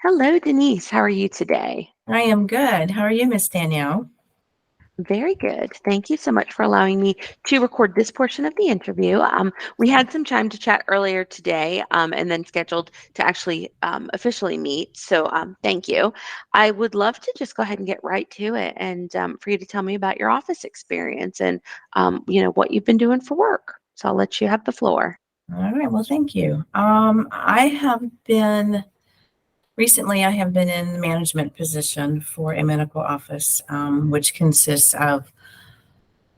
Hello, Denise. How are you today? I am good. How are you, Miss Danielle? Very good. Thank you so much for allowing me to record this portion of the interview. We had some time to chat earlier today and then scheduled to actually officially meet. So thank you. I would love to just go ahead and get right to it and for you to tell me about your office experience and, what you've been doing for work. So I'll let you have the floor. All right. Well, thank you. Recently, I have been in the management position for a medical office, which consists of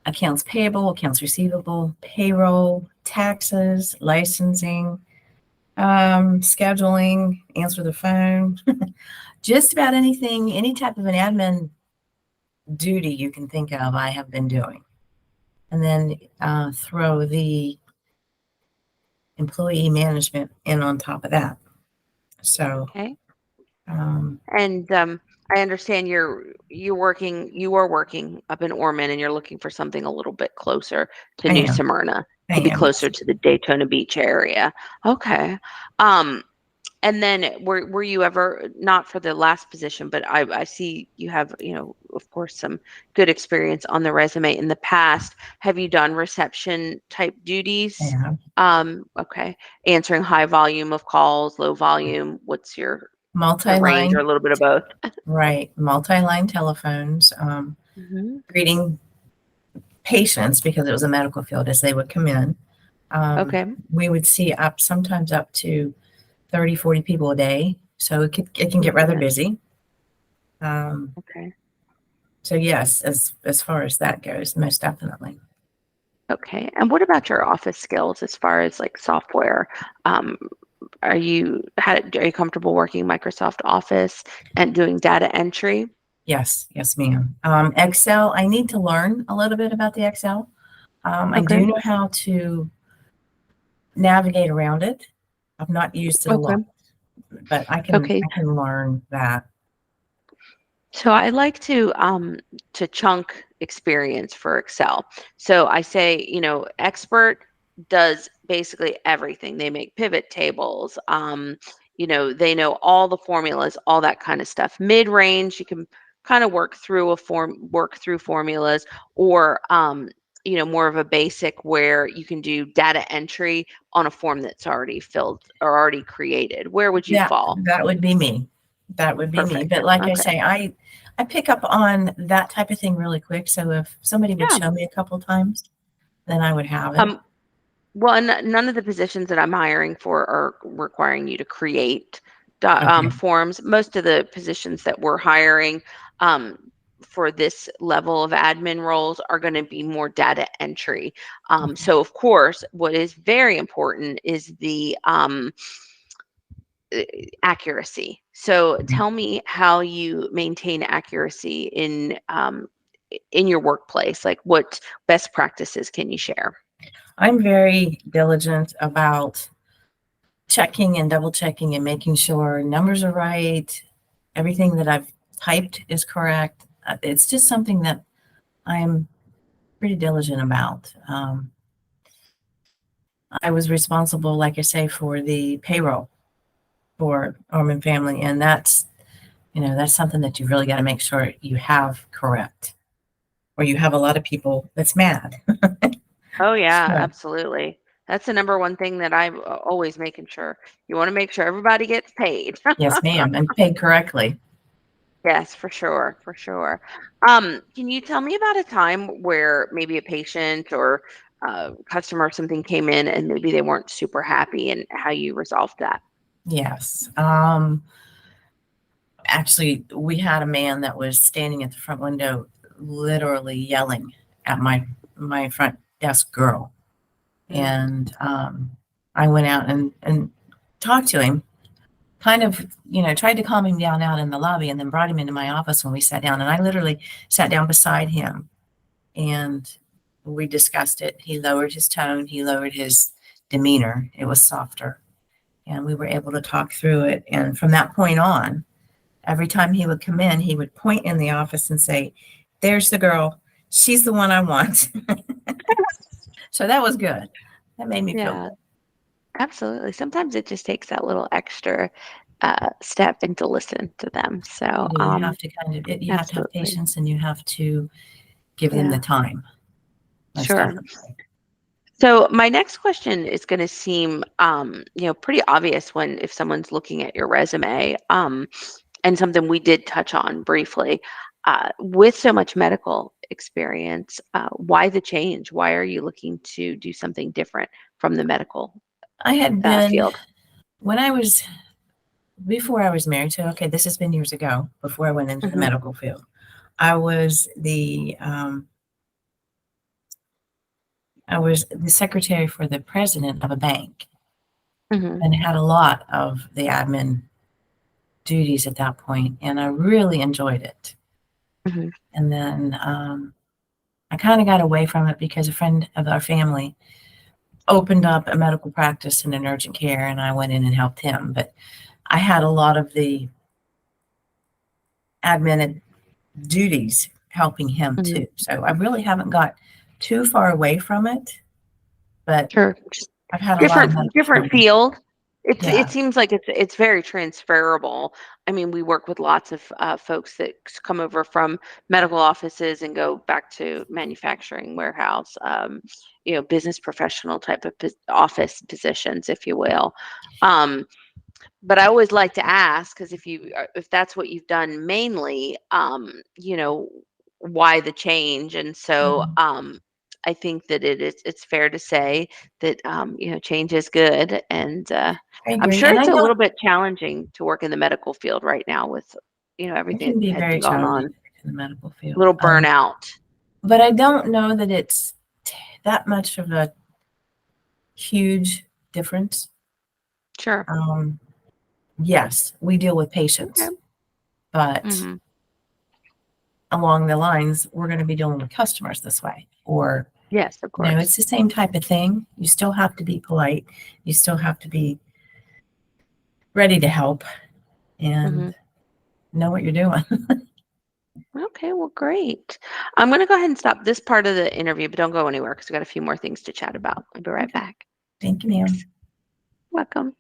accounts payable, accounts receivable, payroll, taxes, licensing, scheduling, answer the phone, just about anything, any type of an admin duty you can think of, I have been doing. And then throw the employee management in on top of that. So, Okay. um, And I understand you are working up in Ormond and you're looking for something a little bit closer to I New am, Smyrna I to be am, yes. closer to the Daytona Beach area. Okay. Um, and then were you ever not for the last position, but I see you have, of course, some good experience on the resume in the past. Have you done reception type I duties? am. Okay. Answering high volume of calls, low volume. What's the range or Multi-line, a little bit of both? right, multi-line telephones, Mhm. greeting patients because it was a medical field as they would come in. Okay. We would see sometimes up to 30, 40 people a day. So it can Oh my get rather goodness. busy. Um, Okay. so yes, as far as that goes, most definitely. Okay. And what about your office skills as far as like software? Um, are you comfortable working Microsoft Office and doing data entry? Yes, yes, ma'am. Excel, I need to learn a little bit about the Excel. I Okay. do know how to navigate around it. I've not used it a Okay. lot, but Okay. I can learn that. So I like to chunk experience for Excel. So I say, expert does basically everything. They make pivot tables. They know all the formulas, all that kind of stuff. Mid range, you can kind of work through formulas, or more of a basic where you can do data entry on a form that's already filled or already created. Where would you fall? That would be me. That would be me. Perfect. But like I Okay. say, I pick up on that type of thing really quick. So if somebody would Yeah. show me a couple times, then I would have it. Um, Well, and none of the positions that I'm hiring for are requiring you to create Okay. forms. Most of the positions that we're hiring um, for this level of admin roles are going to be more data entry. So, of course, what is very important is the accuracy. So, tell me how you maintain accuracy in your workplace. Like, what best practices can you share? I'm very diligent about checking and double checking and making sure numbers are right. Everything that I've typed is correct. It's just something that I'm pretty diligent about. I was responsible, like I say, for the payroll for Orman family, and that's something that you really got to make sure you have correct, or you have a lot of people that's mad. Oh yeah, So, absolutely. That's the number one thing that I'm always making sure. You want to make sure everybody gets paid. yes, ma'am, and paid correctly. Yes, for sure, for sure. Can you tell me about a time where maybe a patient or customer or something came in and maybe they weren't super happy and how you resolved that? Yes. Actually, we had a man that was standing at the front window, literally yelling at my front desk girl, Mm. and I went out and talked to him, kind of, tried to calm him down out in the lobby, and then brought him into my office when we sat down. And I literally sat down beside him, and we discussed it. He lowered his tone, he lowered his demeanor. It was softer, and we were able to talk through it. And from that point on, every time he would come in, he would point in the office and say, "There's the girl. She's the one I want." So that was good. That made me feel Yeah, good. absolutely. Sometimes it just takes that little extra step and to listen to them. So, You do. You have to you have to have absolutely. patience, and you have to give them the Yeah, time. Most sure. definitely. So my next question is going to seem, pretty obvious when if someone's looking at your resume, and something we did touch on briefly. With so much medical experience, why the change? Why are you looking to do something different from the medical I had been field? when I was before I was married. So okay, this has been years ago. Before I went into the Hmm. medical field, I was the secretary for the president of a bank Hmm. and had a lot of the admin duties at that point, and I really enjoyed it. Hmm. And then I kind of got away from it because a friend of our family opened up a medical practice in an urgent care, and I went in and helped him. But I had a lot of the admin duties helping him Hmm. too. So I really haven't got too far away from it, but Sure. I've had a lot of Different medical different training. field. It Yeah, seems like it's very transferable. I mean, we work with lots of folks that come over from medical offices and go back to manufacturing warehouse, business professional type of office positions, if you will. Um, but I always like to ask because if that's what you've done mainly, why the change? And so mhm. I think that it's fair to say that change is good, and I I'm agree. sure And it's a little bit challenging to work in the medical field right now with it everything can that be has very been going challenging on. in the medical A field. little burnout. But I don't know that it's that much of a huge difference. Sure. Um, yes, we deal with Okay. patients, but Hmm. along the lines, we're going to be dealing with customers this way. Or, Yes, of it's course. the same type of thing. You still have to be polite. You still have to be ready to help and Hmm. know what you're doing. Okay, well, great. I'm going to go ahead and stop this part of the interview, but don't go anywhere because we've got a few more things to chat about. I'll be right Okay. back. Thank you, Thanks. ma'am. Welcome.